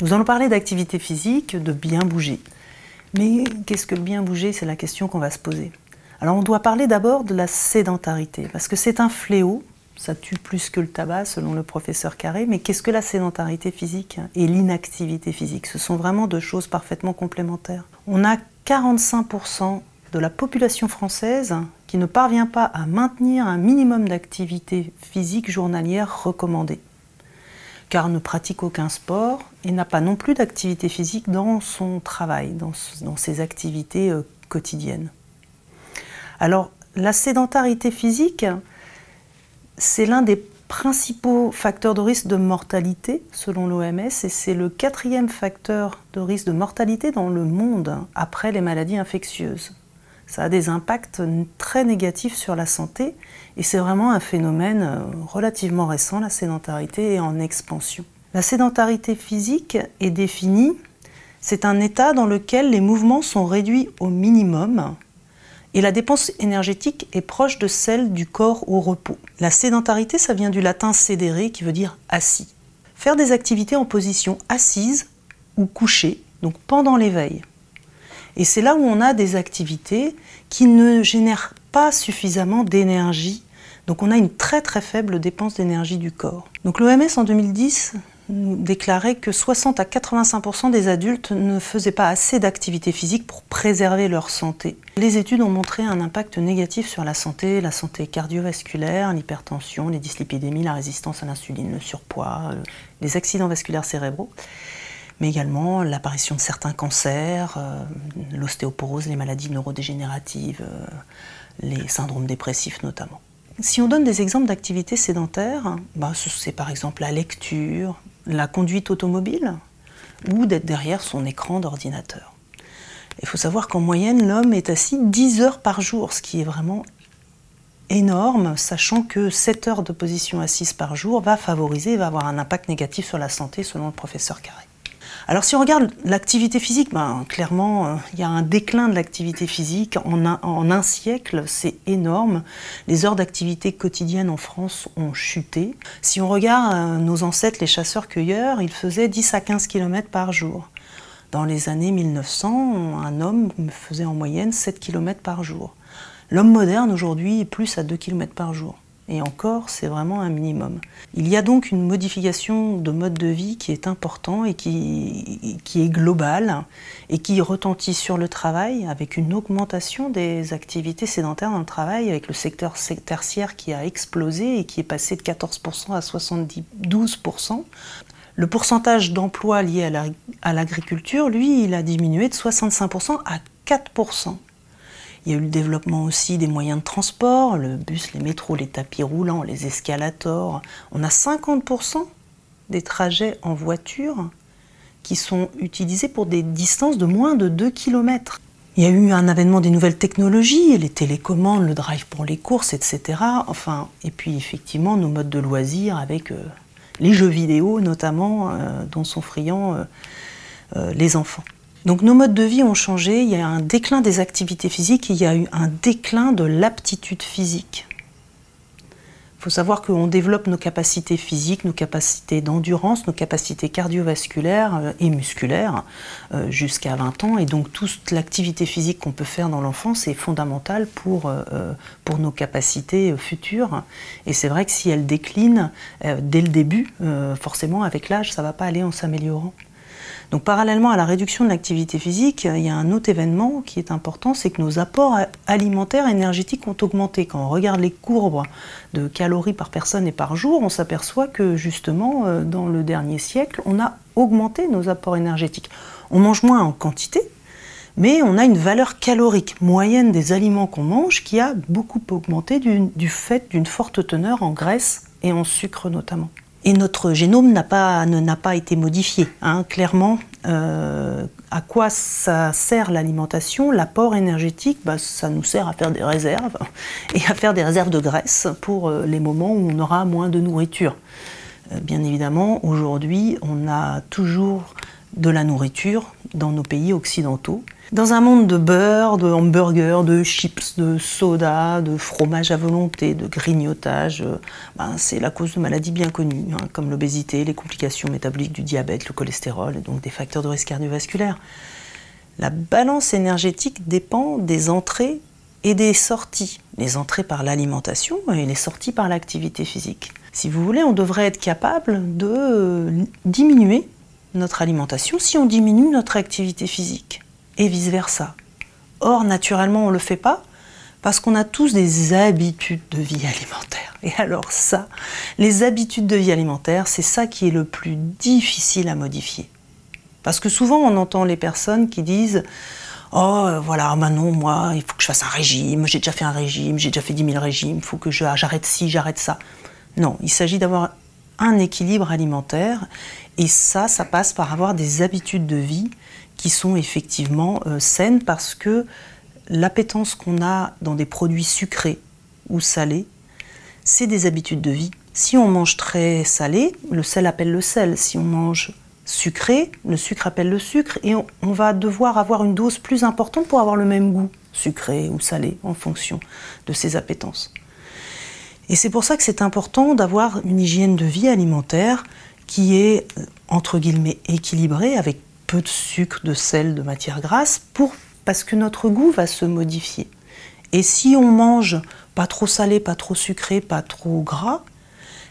Nous allons parler d'activité physique, de bien bouger. Mais qu'est-ce que le bien bouger? C'est la question qu'on va se poser. Alors on doit parler d'abord de la sédentarité, parce que c'est un fléau, ça tue plus que le tabac selon le professeur Carré, mais qu'est-ce que la sédentarité physique et l'inactivité physique? Ce sont vraiment deux choses parfaitement complémentaires. On a 45% de la population française qui ne parvient pas à maintenir un minimum d'activité physique journalière recommandée, car ne pratique aucun sport et n'a pas non plus d'activité physique dans son travail, dans ses activités quotidiennes. Alors, la sédentarité physique, c'est l'un des principaux facteurs de risque de mortalité, selon l'OMS, et c'est le 4e facteur de risque de mortalité dans le monde, après les maladies infectieuses. Ça a des impacts très négatifs sur la santé, et c'est vraiment un phénomène relativement récent, la sédentarité est en expansion. La sédentarité physique est définie, c'est un état dans lequel les mouvements sont réduits au minimum, et la dépense énergétique est proche de celle du corps au repos. La sédentarité, ça vient du latin sedere, qui veut dire assis. Faire des activités en position assise ou couchée, donc pendant l'éveil. Et c'est là où on a des activités qui ne génèrent pas suffisamment d'énergie. Donc on a une très très faible dépense d'énergie du corps. Donc l'OMS en 2010 déclarait que 60 à 85% des adultes ne faisaient pas assez d'activité physique pour préserver leur santé. Les études ont montré un impact négatif sur la santé cardiovasculaire, l'hypertension, les dyslipidémies, la résistance à l'insuline, le surpoids, les accidents vasculaires cérébraux, mais également l'apparition de certains cancers, l'ostéoporose, les maladies neurodégénératives, les syndromes dépressifs notamment. Si on donne des exemples d'activités sédentaires, c'est par exemple la lecture, la conduite automobile ou d'être derrière son écran d'ordinateur. Il faut savoir qu'en moyenne, l'homme est assis 10 heures par jour, ce qui est vraiment énorme, sachant que 7 heures de position assise par jour va avoir un impact négatif sur la santé selon le professeur Carré. Alors si on regarde l'activité physique, clairement, il y a un déclin de l'activité physique. En un siècle, c'est énorme. Les heures d'activité quotidienne en France ont chuté. Si on regarde nos ancêtres, les chasseurs-cueilleurs, ils faisaient 10 à 15 km par jour. Dans les années 1900, un homme faisait en moyenne 7 km par jour. L'homme moderne, aujourd'hui, est plus à 2 km par jour. Et encore, c'est vraiment un minimum. Il y a donc une modification de mode de vie qui est important et qui est globale et qui retentit sur le travail avec une augmentation des activités sédentaires dans le travail, avec le secteur tertiaire qui a explosé et qui est passé de 14% à 72%. Le pourcentage d'emplois liés à l'agriculture, lui, il a diminué de 65% à 4%. Il y a eu le développement aussi des moyens de transport, le bus, les métros, les tapis roulants, les escalators. On a 50% des trajets en voiture qui sont utilisés pour des distances de moins de 2 km. Il y a eu un avènement des nouvelles technologies, les télécommandes, le drive pour les courses, etc. Et puis effectivement nos modes de loisirs avec les jeux vidéo notamment, dont sont friands les enfants. Donc nos modes de vie ont changé, il y a un déclin des activités physiques, il y a eu un déclin de l'aptitude physique. Il faut savoir qu'on développe nos capacités physiques, nos capacités d'endurance, nos capacités cardiovasculaires et musculaires jusqu'à 20 ans. Et donc toute l'activité physique qu'on peut faire dans l'enfance est fondamentale pour nos capacités futures. Et c'est vrai que si elle décline dès le début, forcément avec l'âge, ça ne va pas aller en s'améliorant. Donc parallèlement à la réduction de l'activité physique, il y a un autre événement qui est important, c'est que nos apports alimentaires et énergétiques ont augmenté. Quand on regarde les courbes de calories par personne et par jour, on s'aperçoit que justement, dans le dernier siècle, on a augmenté nos apports énergétiques. On mange moins en quantité, mais on a une valeur calorique moyenne des aliments qu'on mange qui a beaucoup augmenté du fait d'une forte teneur en graisse et en sucre notamment. Et notre génome n'a pas été modifié. Clairement, à quoi ça sert l'alimentation? L'apport énergétique, ça nous sert à faire des réserves et à faire des réserves de graisse pour les moments où on aura moins de nourriture. Bien évidemment, aujourd'hui, on a toujours de la nourriture dans nos pays occidentaux. Dans un monde de beurre, de hamburgers, de chips, de soda, de fromage à volonté, de grignotage, c'est la cause de maladies bien connues, comme l'obésité, les complications métaboliques du diabète, le cholestérol, et donc des facteurs de risque cardiovasculaire. La balance énergétique dépend des entrées et des sorties. Les entrées par l'alimentation et les sorties par l'activité physique. Si vous voulez, on devrait être capable de diminuer notre alimentation si on diminue notre activité physique. Et vice-versa. Or, naturellement, on ne le fait pas parce qu'on a tous des habitudes de vie alimentaire. Et alors ça, les habitudes de vie alimentaire, c'est ça qui est le plus difficile à modifier. Parce que souvent, on entend les personnes qui disent « Oh, voilà, maintenant, moi, il faut que je fasse un régime, j'ai déjà fait un régime, j'ai déjà fait 10 000 régimes, il faut que j'arrête ci, j'arrête ça. » Non, il s'agit d'avoir un équilibre alimentaire et ça passe par avoir des habitudes de vie qui sont effectivement saines parce que l'appétence qu'on a dans des produits sucrés ou salés, c'est des habitudes de vie. Si on mange très salé, le sel appelle le sel. Si on mange sucré, le sucre appelle le sucre et on va devoir avoir une dose plus importante pour avoir le même goût, sucré ou salé, en fonction de ses appétences. Et c'est pour ça que c'est important d'avoir une hygiène de vie alimentaire qui est, entre guillemets, équilibrée, avec peu de sucre, de sel, de matière grasse, parce que notre goût va se modifier. Et si on mange pas trop salé, pas trop sucré, pas trop gras,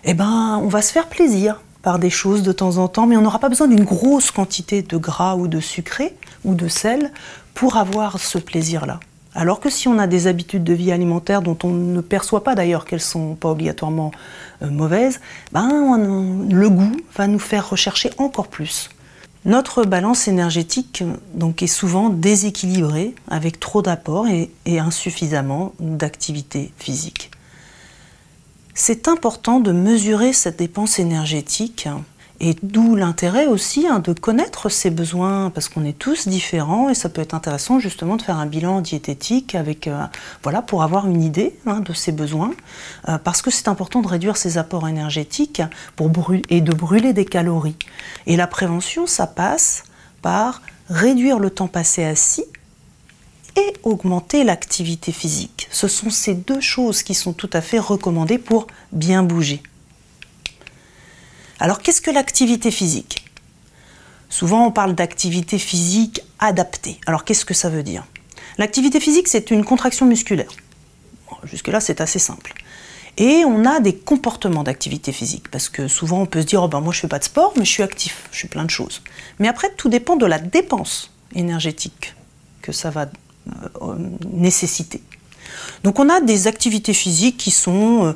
on va se faire plaisir par des choses de temps en temps, mais on n'aura pas besoin d'une grosse quantité de gras ou de sucré ou de sel pour avoir ce plaisir-là. Alors que si on a des habitudes de vie alimentaire dont on ne perçoit pas d'ailleurs qu'elles ne sont pas obligatoirement mauvaises, le goût va nous faire rechercher encore plus. Notre balance énergétique donc, est souvent déséquilibrée avec trop d'apports et insuffisamment d'activité physique. C'est important de mesurer cette dépense énergétique et d'où l'intérêt aussi de connaître ses besoins parce qu'on est tous différents et ça peut être intéressant justement de faire un bilan diététique avec, pour avoir une idée de ses besoins parce que c'est important de réduire ses apports énergétiques et de brûler des calories. Et la prévention, ça passe par réduire le temps passé assis et augmenter l'activité physique. Ce sont ces deux choses qui sont tout à fait recommandées pour bien bouger. Alors, qu'est-ce que l'activité physique? Souvent, on parle d'activité physique adaptée. Alors, qu'est-ce que ça veut dire? L'activité physique, c'est une contraction musculaire. Jusque-là, c'est assez simple. Et on a des comportements d'activité physique. Parce que souvent, on peut se dire, moi, je ne fais pas de sport, mais je suis actif, je fais plein de choses. Mais après, tout dépend de la dépense énergétique que ça va nécessiter. Donc, on a des activités physiques qui sont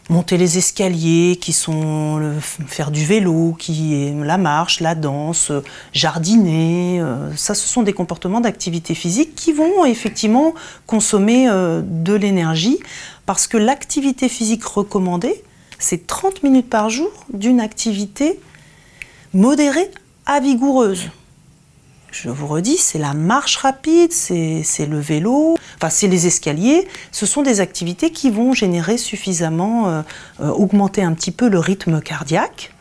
monter les escaliers, qui sont faire du vélo, qui est la marche, la danse, jardiner. Ça, ce sont des comportements d'activité physique qui vont effectivement consommer de l'énergie parce que l'activité physique recommandée, c'est 30 minutes par jour d'une activité modérée à vigoureuse. Je vous redis, c'est la marche rapide, c'est le vélo, c'est les escaliers. Ce sont des activités qui vont générer suffisamment, augmenter un petit peu le rythme cardiaque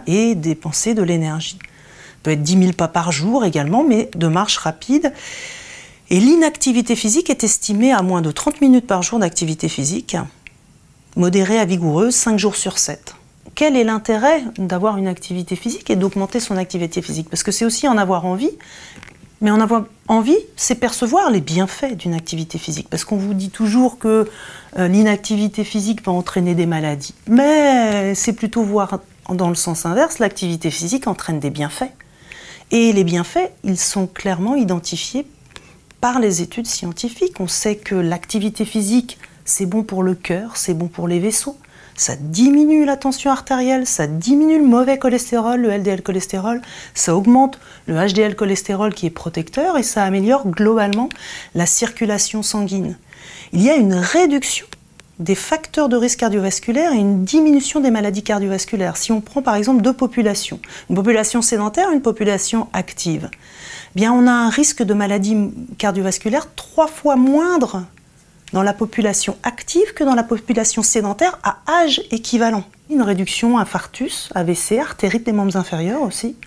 et dépenser de l'énergie. Ça peut être 10 000 pas par jour également, mais de marche rapide. Et l'inactivité physique est estimée à moins de 30 minutes par jour d'activité physique, modérée à vigoureuse, 5 jours sur 7. Quel est l'intérêt d'avoir une activité physique et d'augmenter son activité physique? Parce que c'est aussi en avoir envie, mais en avoir envie, c'est percevoir les bienfaits d'une activité physique. Parce qu'on vous dit toujours que l'inactivité physique va entraîner des maladies. Mais c'est plutôt voir dans le sens inverse, l'activité physique entraîne des bienfaits. Et les bienfaits, ils sont clairement identifiés par les études scientifiques. On sait que l'activité physique, c'est bon pour le cœur, c'est bon pour les vaisseaux. Ça diminue la tension artérielle, ça diminue le mauvais cholestérol, le LDL cholestérol, ça augmente le HDL cholestérol qui est protecteur et ça améliore globalement la circulation sanguine. Il y a une réduction des facteurs de risque cardiovasculaire et une diminution des maladies cardiovasculaires. Si on prend par exemple deux populations, une population sédentaire et une population active, bien on a un risque de maladie cardiovasculaire 3 fois moindre dans la population active que dans la population sédentaire à âge équivalent. Une réduction infarctus, AVC, artérite des membres inférieurs aussi.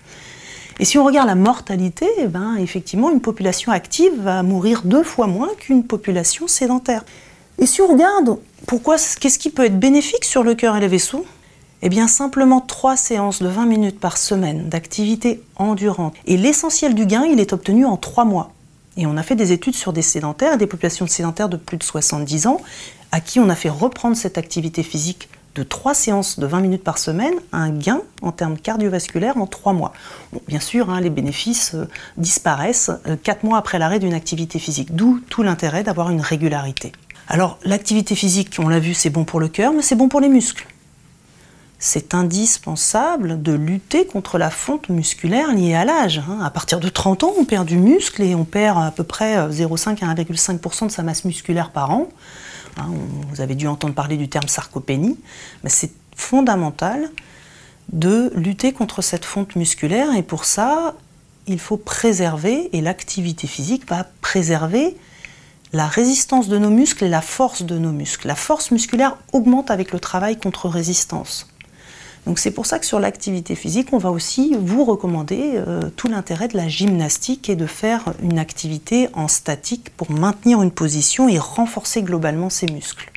Et si on regarde la mortalité, eh ben, effectivement, une population active va mourir 2 fois moins qu'une population sédentaire. Et si on regarde, qu'est-ce qui peut être bénéfique sur le cœur et les vaisseaux? Eh bien, simplement 3 séances de 20 minutes par semaine d'activité endurante. Et l'essentiel du gain, il est obtenu en 3 mois. Et on a fait des études sur des sédentaires et des populations de sédentaires de plus de 70 ans, à qui on a fait reprendre cette activité physique de 3 séances de 20 minutes par semaine, un gain en termes cardiovasculaires en 3 mois. Bon, bien sûr, les bénéfices disparaissent 4 mois après l'arrêt d'une activité physique, d'où tout l'intérêt d'avoir une régularité. Alors, l'activité physique, on l'a vu, c'est bon pour le cœur, mais c'est bon pour les muscles. C'est indispensable de lutter contre la fonte musculaire liée à l'âge. À partir de 30 ans, on perd du muscle et on perd à peu près 0,5 à 1,5% de sa masse musculaire par an. Vous avez dû entendre parler du terme sarcopénie, mais c'est fondamental de lutter contre cette fonte musculaire et pour ça, il faut préserver, et l'activité physique va préserver la résistance de nos muscles et la force de nos muscles. La force musculaire augmente avec le travail contre résistance. Donc c'est pour ça que sur l'activité physique, on va aussi vous recommander tout l'intérêt de la gymnastique et de faire une activité en statique pour maintenir une position et renforcer globalement ses muscles.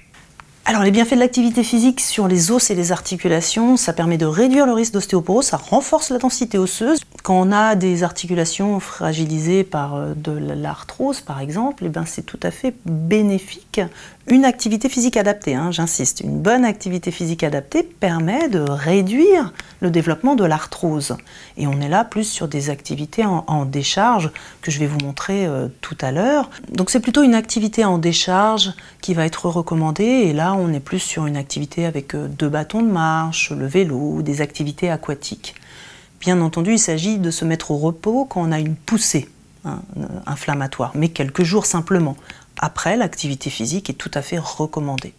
Alors les bienfaits de l'activité physique sur les os et les articulations, ça permet de réduire le risque d'ostéoporose, ça renforce la densité osseuse. Quand on a des articulations fragilisées par de l'arthrose par exemple, c'est tout à fait bénéfique. Une activité physique adaptée, j'insiste, une bonne activité physique adaptée permet de réduire le développement de l'arthrose. Et on est là plus sur des activités en décharge que je vais vous montrer tout à l'heure. Donc c'est plutôt une activité en décharge qui va être recommandée et là on est plus sur une activité avec 2 bâtons de marche, le vélo, des activités aquatiques. Bien entendu, il s'agit de se mettre au repos quand on a une poussée inflammatoire, mais quelques jours simplement. Après, l'activité physique est tout à fait recommandée.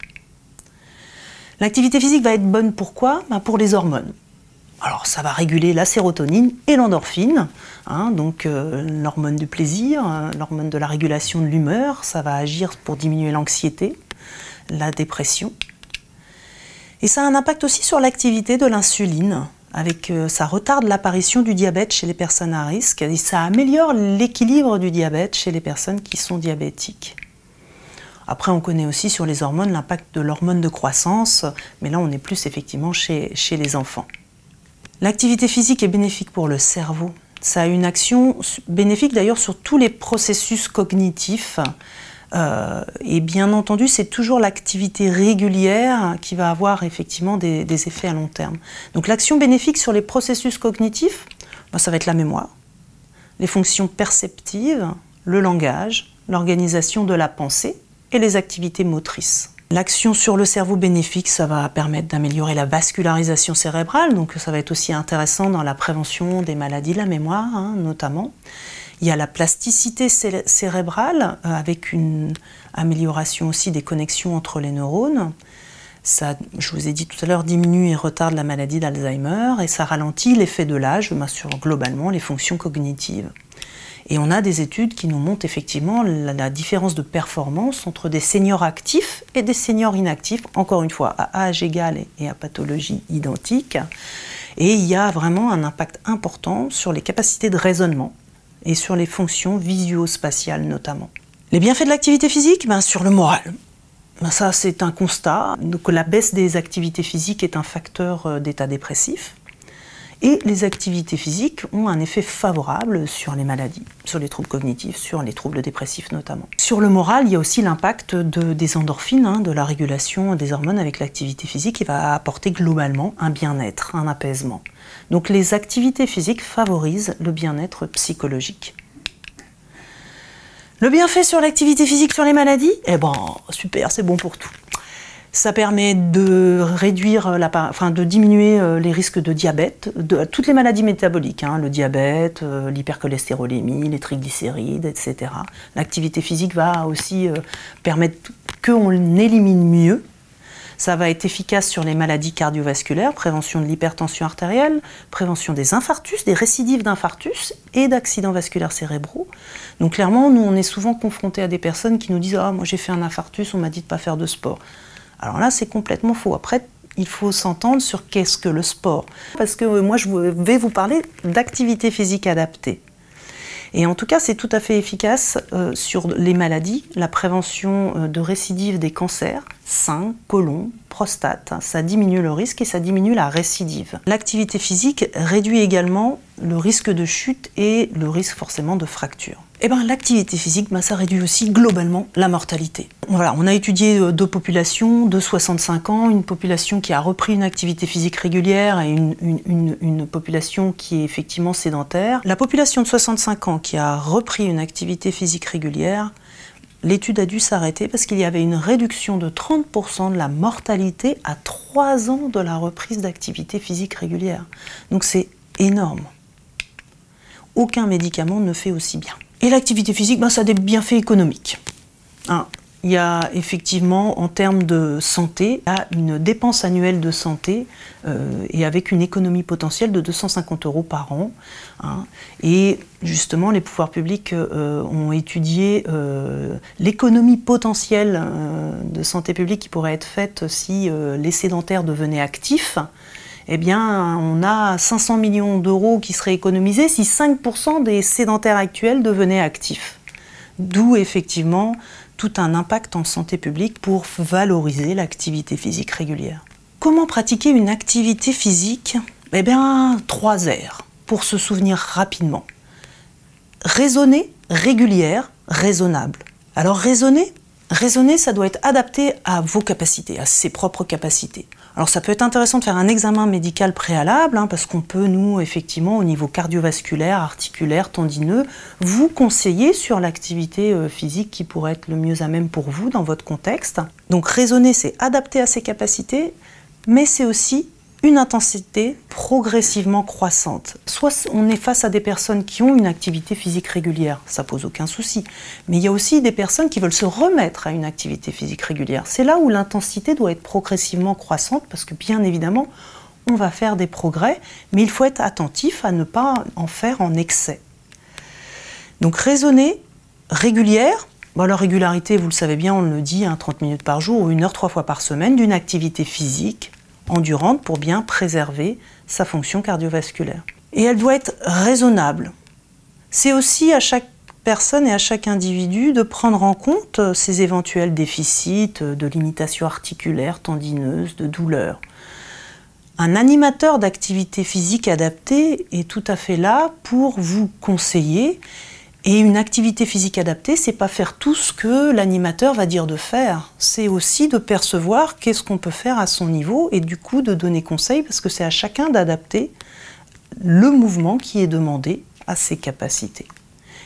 L'activité physique va être bonne pourquoi? Pour les hormones. Alors ça va réguler la sérotonine et l'endorphine, donc l'hormone du plaisir, l'hormone de la régulation de l'humeur, ça va agir pour diminuer l'anxiété, la dépression. Et ça a un impact aussi sur l'activité de l'insuline, ça retarde l'apparition du diabète chez les personnes à risque et ça améliore l'équilibre du diabète chez les personnes qui sont diabétiques. Après, on connaît aussi sur les hormones l'impact de l'hormone de croissance, mais là on est plus effectivement chez les enfants. L'activité physique est bénéfique pour le cerveau. Ça a une action bénéfique d'ailleurs sur tous les processus cognitifs. Et bien entendu, c'est toujours l'activité régulière qui va avoir effectivement des effets à long terme. Donc l'action bénéfique sur les processus cognitifs, ça va être la mémoire, les fonctions perceptives, le langage, l'organisation de la pensée et les activités motrices. L'action sur le cerveau bénéfique, ça va permettre d'améliorer la vascularisation cérébrale, donc ça va être aussi intéressant dans la prévention des maladies de la mémoire, notamment. Il y a la plasticité cérébrale, avec une amélioration aussi des connexions entre les neurones. Ça, je vous ai dit tout à l'heure, diminue et retarde la maladie d'Alzheimer, et ça ralentit l'effet de l'âge sur globalement les fonctions cognitives. Et on a des études qui nous montrent effectivement la différence de performance entre des seniors actifs et des seniors inactifs, encore une fois, à âge égal et à pathologie identique. Et il y a vraiment un impact important sur les capacités de raisonnement et sur les fonctions visuospatiales notamment. Les bienfaits de l'activité physique, sur le moral. Ça, c'est un constat. Donc, la baisse des activités physiques est un facteur d'état dépressif. Et les activités physiques ont un effet favorable sur les maladies, sur les troubles cognitifs, sur les troubles dépressifs notamment. Sur le moral, il y a aussi l'impact des endorphines, de la régulation des hormones avec l'activité physique qui va apporter globalement un bien-être, un apaisement. Donc les activités physiques favorisent le bien-être psychologique. Le bienfait sur l'activité physique sur les maladies, super, c'est bon pour tout. Ça permet de réduire, de diminuer les risques de diabète, de toutes les maladies métaboliques, le diabète, l'hypercholestérolémie, les triglycérides, etc. L'activité physique va aussi permettre qu'on élimine mieux. Ça va être efficace sur les maladies cardiovasculaires, prévention de l'hypertension artérielle, prévention des infarctus, des récidives d'infarctus et d'accidents vasculaires cérébraux. Donc clairement, nous on est souvent confrontés à des personnes qui nous disent « Ah, moi j'ai fait un infarctus, on m'a dit de ne pas faire de sport ». Alors là, c'est complètement faux. Après, il faut s'entendre sur qu'est-ce que le sport. Parce que moi, je vais vous parler d'activité physique adaptée. Et en tout cas, c'est tout à fait efficace sur les maladies, la prévention de récidive des cancers, sein, côlon, prostate. Ça diminue le risque et ça diminue la récidive. L'activité physique réduit également le risque de chute et le risque forcément de fracture. Et bien, l'activité physique, ça réduit aussi globalement la mortalité. Voilà, on a étudié deux populations de 65 ans, une population qui a repris une activité physique régulière et une population qui est effectivement sédentaire. La population de 65 ans qui a repris une activité physique régulière, l'étude a dû s'arrêter parce qu'il y avait une réduction de 30% de la mortalité à 3 ans de la reprise d'activité physique régulière. Donc c'est énorme. Aucun médicament ne fait aussi bien. Et l'activité physique, ça a des bienfaits économiques. Il y a effectivement, en termes de santé, il y a une dépense annuelle de santé et avec une économie potentielle de 250 € par an. Et justement, les pouvoirs publics ont étudié l'économie potentielle de santé publique qui pourrait être faite si les sédentaires devenaient actifs. Eh bien, on a 500 millions d'euros qui seraient économisés si 5% des sédentaires actuels devenaient actifs. D'où effectivement tout un impact en santé publique pour valoriser l'activité physique régulière. Comment pratiquer une activité physique? Eh bien, 3 R pour se souvenir rapidement. Raisonnée, régulière, raisonnable. Alors raisonner, ça doit être adapté à vos capacités, à ses propres capacités. Alors ça peut être intéressant de faire un examen médical préalable, parce qu'on peut, nous, effectivement, au niveau cardiovasculaire, articulaire, tendineux, vous conseiller sur l'activité physique qui pourrait être le mieux à même pour vous dans votre contexte. Donc raisonner, c'est adapter à ses capacités, mais c'est aussi une intensité progressivement croissante. Soit on est face à des personnes qui ont une activité physique régulière, ça pose aucun souci. Mais il y a aussi des personnes qui veulent se remettre à une activité physique régulière. C'est là où l'intensité doit être progressivement croissante, parce que bien évidemment, on va faire des progrès, mais il faut être attentif à ne pas en faire en excès. Donc raisonner, régulière. La régularité, vous le savez bien, on le dit, 30 minutes par jour ou 1 heure 3 fois par semaine d'une activité physique endurante pour bien préserver sa fonction cardiovasculaire. Et elle doit être raisonnable. C'est aussi à chaque personne et à chaque individu de prendre en compte ses éventuels déficits de limitation articulaire, tendineuse, de douleur. Un animateur d'activité physique adaptée est tout à fait là pour vous conseiller. Et une activité physique adaptée, c'est pas faire tout ce que l'animateur va dire de faire. C'est aussi de percevoir qu'est-ce qu'on peut faire à son niveau et du coup de donner conseil, parce que c'est à chacun d'adapter le mouvement qui est demandé à ses capacités.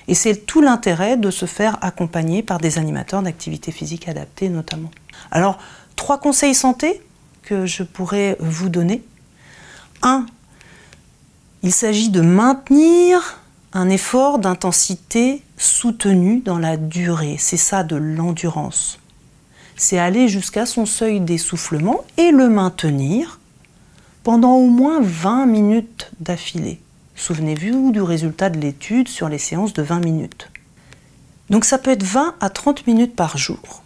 Et c'est tout l'intérêt de se faire accompagner par des animateurs d'activité physique adaptée notamment. Alors, 3 conseils santé que je pourrais vous donner. 1. Il s'agit de maintenir un effort d'intensité soutenu dans la durée. C'est ça de l'endurance. C'est aller jusqu'à son seuil d'essoufflement et le maintenir pendant au moins 20 minutes d'affilée. Souvenez-vous du résultat de l'étude sur les séances de 20 minutes. Donc ça peut être 20 à 30 minutes par jour,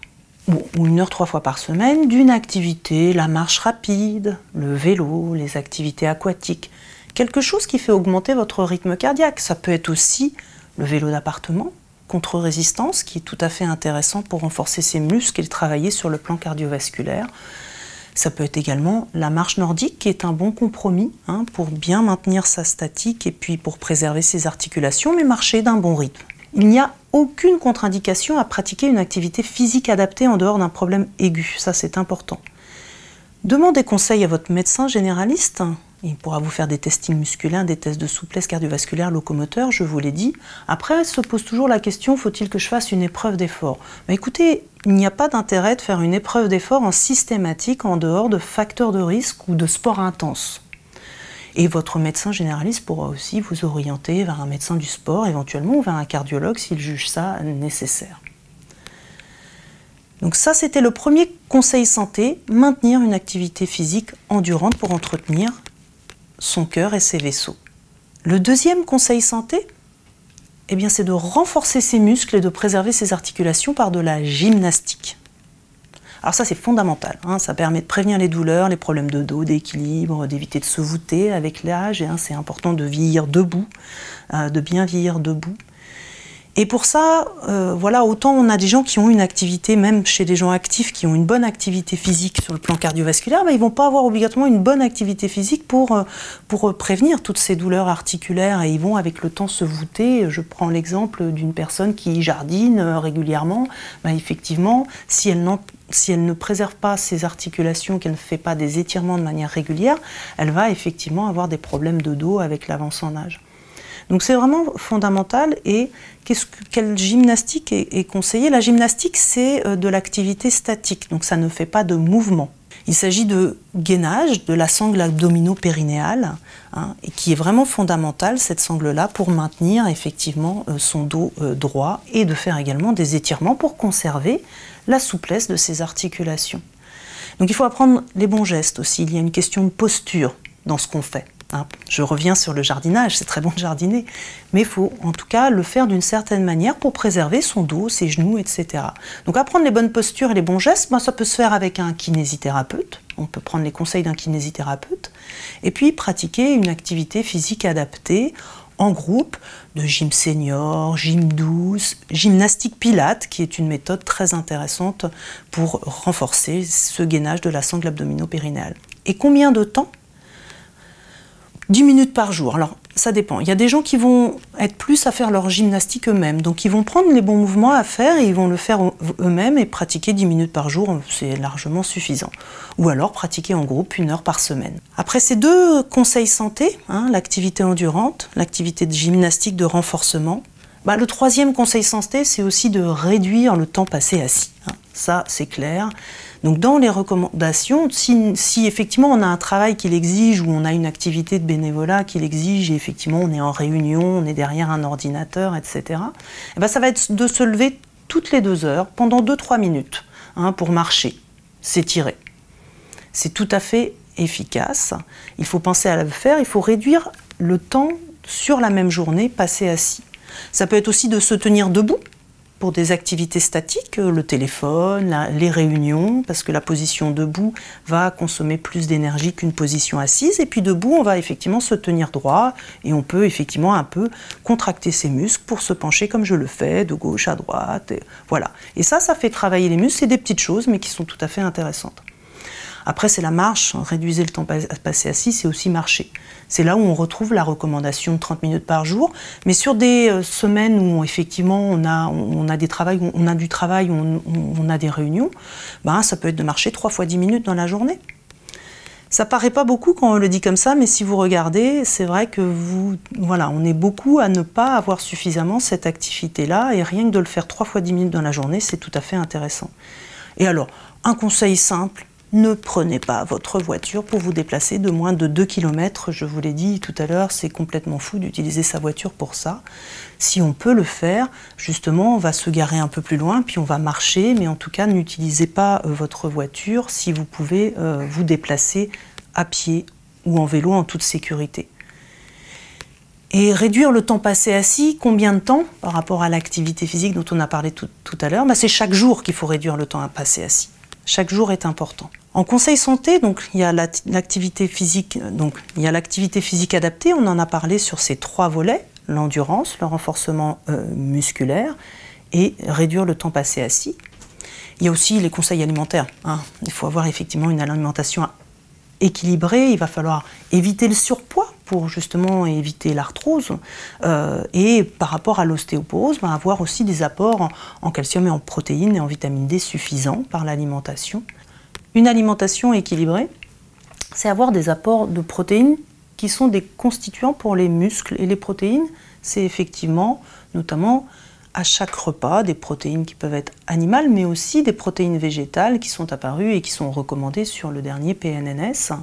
ou 1 heure 3 fois par semaine, d'une activité, la marche rapide, le vélo, les activités aquatiques. Quelque chose qui fait augmenter votre rythme cardiaque. Ça peut être aussi le vélo d'appartement, contre-résistance, qui est tout à fait intéressant pour renforcer ses muscles et travailler sur le plan cardiovasculaire. Ça peut être également la marche nordique, qui est un bon compromis pour bien maintenir sa statique et puis pour préserver ses articulations, mais marcher d'un bon rythme. Il n'y a aucune contre-indication à pratiquer une activité physique adaptée en dehors d'un problème aigu. Ça, c'est important. Demandez conseil à votre médecin généraliste. Il pourra vous faire des testings musculaires, des tests de souplesse cardiovasculaire, locomoteur, je vous l'ai dit. Après, se pose toujours la question, faut-il que je fasse une épreuve d'effort? Écoutez, il n'y a pas d'intérêt de faire une épreuve d'effort en systématique en dehors de facteurs de risque ou de sport intense. Et votre médecin généraliste pourra aussi vous orienter vers un médecin du sport, éventuellement, ou vers un cardiologue s'il juge ça nécessaire. Donc ça, c'était le premier conseil santé, maintenir une activité physique endurante pour entretenir son cœur et ses vaisseaux. Le deuxième conseil santé, c'est de renforcer ses muscles et de préserver ses articulations par de la gymnastique. Alors ça c'est fondamental, hein, ça permet de prévenir les douleurs, les problèmes de dos, d'équilibre, d'éviter de se voûter avec l'âge, hein, c'est important de vieillir debout, de bien vieillir debout. Et pour ça, voilà, autant on a des gens qui ont une activité, même chez les gens actifs, qui ont une bonne activité physique sur le plan cardiovasculaire, ils ne vont pas avoir obligatoirement une bonne activité physique pour prévenir toutes ces douleurs articulaires, et ils vont avec le temps se voûter. Je prends l'exemple d'une personne qui jardine régulièrement, effectivement, si elle ne préserve pas ses articulations, qu'elle ne fait pas des étirements de manière régulière, elle va effectivement avoir des problèmes de dos avec l'avance en âge. Donc c'est vraiment fondamental. Et quelle gymnastique est conseillée? La gymnastique, c'est de l'activité statique, donc ça ne fait pas de mouvement. Il s'agit de gainage de la sangle abdomino-périnéale, hein, et qui est vraiment fondamentale, cette sangle-là, pour maintenir effectivement son dos droit, et de faire également des étirements pour conserver la souplesse de ses articulations. Donc il faut apprendre les bons gestes aussi. Il y a une question de posture dans ce qu'on fait. Je reviens sur le jardinage, c'est très bon de jardiner, mais il faut en tout cas le faire d'une certaine manière pour préserver son dos, ses genoux, etc. Donc apprendre les bonnes postures et les bons gestes, ça peut se faire avec un kinésithérapeute, on peut prendre les conseils d'un kinésithérapeute, et puis pratiquer une activité physique adaptée en groupe, de gym senior, gym douce, gymnastique pilate, qui est une méthode très intéressante pour renforcer ce gainage de la sangle abdomino-périnéale. Et combien de temps? 10 minutes par jour. Alors, ça dépend. Il y a des gens qui vont être plus à faire leur gymnastique eux-mêmes. Donc, ils vont prendre les bons mouvements à faire et ils vont le faire eux-mêmes et pratiquer 10 minutes par jour, c'est largement suffisant. Ou alors, pratiquer en groupe 1 heure par semaine. Après ces deux conseils santé, hein, l'activité endurante, l'activité de gymnastique de renforcement, le troisième conseil santé, c'est aussi de réduire le temps passé assis. Hein. Ça, c'est clair. Donc dans les recommandations, si effectivement on a un travail qui l'exige ou on a une activité de bénévolat qui l'exige et effectivement on est en réunion, on est derrière un ordinateur, etc., ça va être de se lever toutes les 2 heures pendant 2-3 minutes, hein, pour marcher, s'étirer. C'est tout à fait efficace. Il faut penser à le faire, il faut réduire le temps sur la même journée passé assis. Ça peut être aussi de se tenir debout pour des activités statiques, le téléphone, les réunions, parce que la position debout va consommer plus d'énergie qu'une position assise. Et puis debout, on va effectivement se tenir droit et on peut effectivement un peu contracter ses muscles pour se pencher comme je le fais, de gauche à droite. Voilà. Et ça fait travailler les muscles. C'est des petites choses, mais qui sont tout à fait intéressantes. Après, c'est la marche. Réduisez le temps passé assis, c'est aussi marcher. C'est là où on retrouve la recommandation de 30 minutes par jour. Mais sur des semaines où effectivement on a du travail, on a des réunions, ça peut être de marcher 3 fois 10 minutes dans la journée. Ça paraît pas beaucoup quand on le dit comme ça, mais si vous regardez, c'est vrai que on est beaucoup à ne pas avoir suffisamment cette activité-là, et rien que de le faire 3 fois 10 minutes dans la journée, c'est tout à fait intéressant. Et alors, un conseil simple, ne prenez pas votre voiture pour vous déplacer de moins de 2 km. Je vous l'ai dit tout à l'heure, c'est complètement fou d'utiliser sa voiture pour ça. Si on peut le faire, justement, on va se garer un peu plus loin, puis on va marcher, mais en tout cas, n'utilisez pas votre voiture si vous pouvez vous déplacer à pied ou en vélo en toute sécurité. Et réduire le temps passé assis, combien de temps par rapport à l'activité physique dont on a parlé tout à l'heure? C'est chaque jour qu'il faut réduire le temps à passer assis. Chaque jour est important. En conseil santé, donc, il y a l'activité physique adaptée, on en a parlé sur ces 3 volets, l'endurance, le renforcement musculaire et réduire le temps passé assis. Il y a aussi les conseils alimentaires. Hein. Il faut avoir effectivement une alimentation équilibrée, il va falloir éviter le surpoids pour justement éviter l'arthrose, et par rapport à l'ostéoporose, avoir aussi des apports en calcium et en protéines et en vitamine D suffisants par l'alimentation. Une alimentation équilibrée, c'est avoir des apports de protéines qui sont des constituants pour les muscles. Et les protéines, c'est effectivement, notamment à chaque repas, des protéines qui peuvent être animales, mais aussi des protéines végétales qui sont apparues et qui sont recommandées sur le dernier PNNS.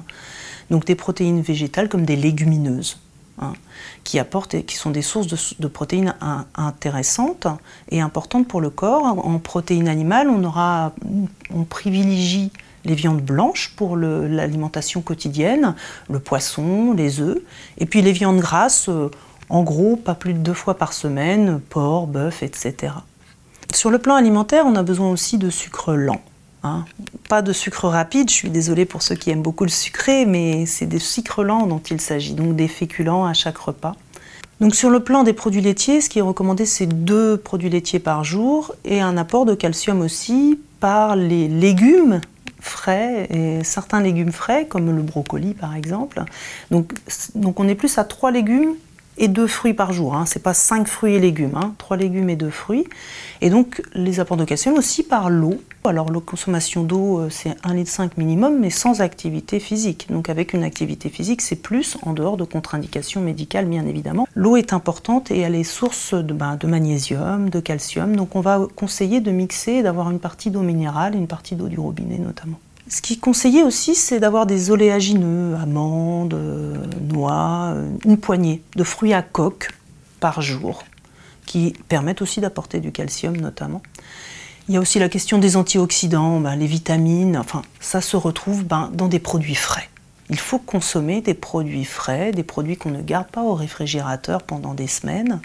Donc des protéines végétales comme des légumineuses, hein, qui sont des sources de protéines intéressantes et importantes pour le corps. En protéines animales, on privilégie les viandes blanches pour l'alimentation quotidienne, le poisson, les œufs, et puis les viandes grasses, en gros, pas plus de 2 fois par semaine, porc, bœuf, etc. Sur le plan alimentaire, on a besoin aussi de sucre lent. hein. Pas de sucre rapide, je suis désolée pour ceux qui aiment beaucoup le sucré, mais c'est des sucres lents dont il s'agit, donc des féculents à chaque repas. Donc sur le plan des produits laitiers, ce qui est recommandé, c'est 2 produits laitiers par jour et un apport de calcium aussi par les légumes frais, et certains légumes frais, comme le brocoli par exemple. Donc on est plus à 3 légumes et 2 fruits par jour, hein. C'est pas 5 fruits et légumes, hein. 3 légumes et 2 fruits. Et donc les apports de calcium aussi par l'eau. Alors la consommation d'eau, c'est 1,5 litre minimum, mais sans activité physique. Donc avec une activité physique, c'est plus, en dehors de contre-indications médicales bien évidemment. L'eau est importante et elle est source de magnésium, de calcium. Donc on va conseiller de mixer et d'avoir une partie d'eau minérale et une partie d'eau du robinet notamment. Ce qui est conseillé aussi, c'est d'avoir des oléagineux, amandes, noix, une poignée de fruits à coque par jour, qui permettent aussi d'apporter du calcium notamment. Il y a aussi la question des antioxydants, les vitamines, enfin ça se retrouve dans des produits frais. Il faut consommer des produits frais, des produits qu'on ne garde pas au réfrigérateur pendant des semaines.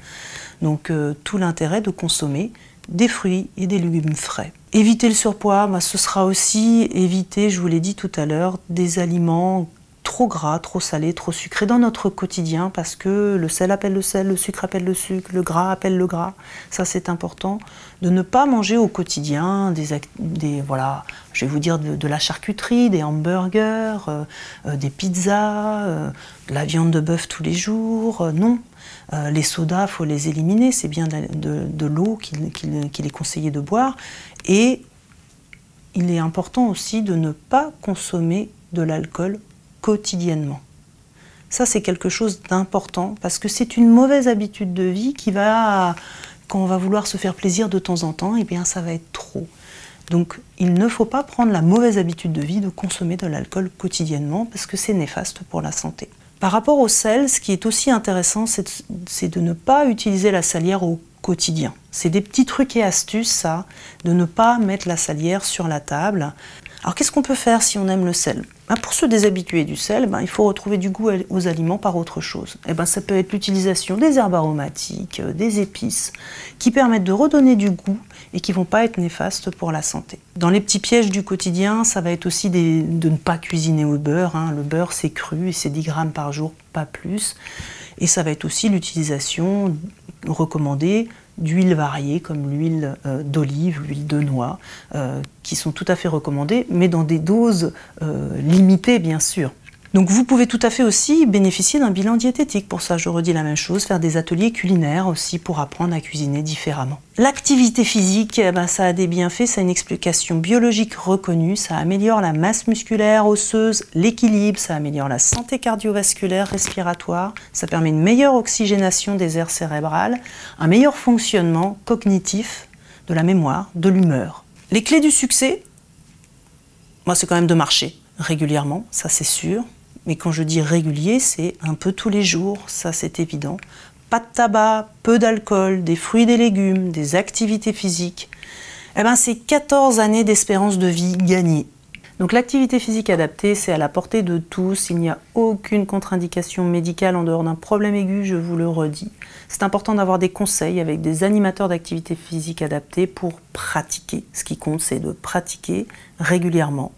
Donc tout l'intérêt de consommer des fruits et des légumes frais. Éviter le surpoids, ce sera aussi éviter, je vous l'ai dit tout à l'heure, des aliments trop gras, trop salés, trop sucrés dans notre quotidien, parce que le sel appelle le sel, le sucre appelle le sucre, le gras appelle le gras. Ça c'est important, de ne pas manger au quotidien voilà, je vais vous dire de la charcuterie, des hamburgers, des pizzas, de la viande de bœuf tous les jours, non. Les sodas, il faut les éliminer, c'est bien de l'eau qu'il est conseillé de boire. Et il est important aussi de ne pas consommer de l'alcool quotidiennement. Ça, c'est quelque chose d'important parce que c'est une mauvaise habitude de vie qui va, quand on va vouloir se faire plaisir de temps en temps, eh bien ça va être trop. Donc il ne faut pas prendre la mauvaise habitude de vie de consommer de l'alcool quotidiennement parce que c'est néfaste pour la santé. Par rapport au sel, ce qui est aussi intéressant, c'est de ne pas utiliser la salière au quotidien. C'est des petits trucs et astuces, ça, de ne pas mettre la salière sur la table. Alors qu'est-ce qu'on peut faire si on aime le sel? Pour se déshabituer du sel, il faut retrouver du goût aux aliments par autre chose. Ça peut être l'utilisation des herbes aromatiques, des épices, qui permettent de redonner du goût et qui ne vont pas être néfastes pour la santé. Dans les petits pièges du quotidien, ça va être aussi de ne pas cuisiner au beurre. Le beurre, c'est cru et c'est 10 grammes par jour, pas plus. Et ça va être aussi l'utilisation recommandée d'huiles variées comme l'huile d'olive, l'huile de noix, qui sont tout à fait recommandées, mais dans des doses limitées bien sûr. Donc vous pouvez tout à fait aussi bénéficier d'un bilan diététique. Pour ça, je redis la même chose, faire des ateliers culinaires aussi pour apprendre à cuisiner différemment. L'activité physique, ça a des bienfaits, ça a une explication biologique reconnue, ça améliore la masse musculaire, osseuse, l'équilibre, ça améliore la santé cardiovasculaire, respiratoire, ça permet une meilleure oxygénation des aires cérébrales, un meilleur fonctionnement cognitif de la mémoire, de l'humeur. Les clés du succès, c'est quand même de marcher régulièrement, ça c'est sûr. Mais quand je dis régulier, c'est un peu tous les jours, ça c'est évident. Pas de tabac, peu d'alcool, des fruits et des légumes, des activités physiques. C'est 14 années d'espérance de vie gagnée. Donc l'activité physique adaptée, c'est à la portée de tous. Il n'y a aucune contre-indication médicale en dehors d'un problème aigu, je vous le redis. C'est important d'avoir des conseils avec des animateurs d'activité physique adaptée pour pratiquer. Ce qui compte, c'est de pratiquer régulièrement.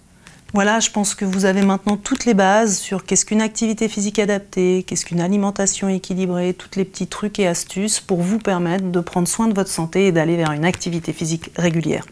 Voilà, je pense que vous avez maintenant toutes les bases sur qu'est-ce qu'une activité physique adaptée, qu'est-ce qu'une alimentation équilibrée, tous les petits trucs et astuces pour vous permettre de prendre soin de votre santé et d'aller vers une activité physique régulière.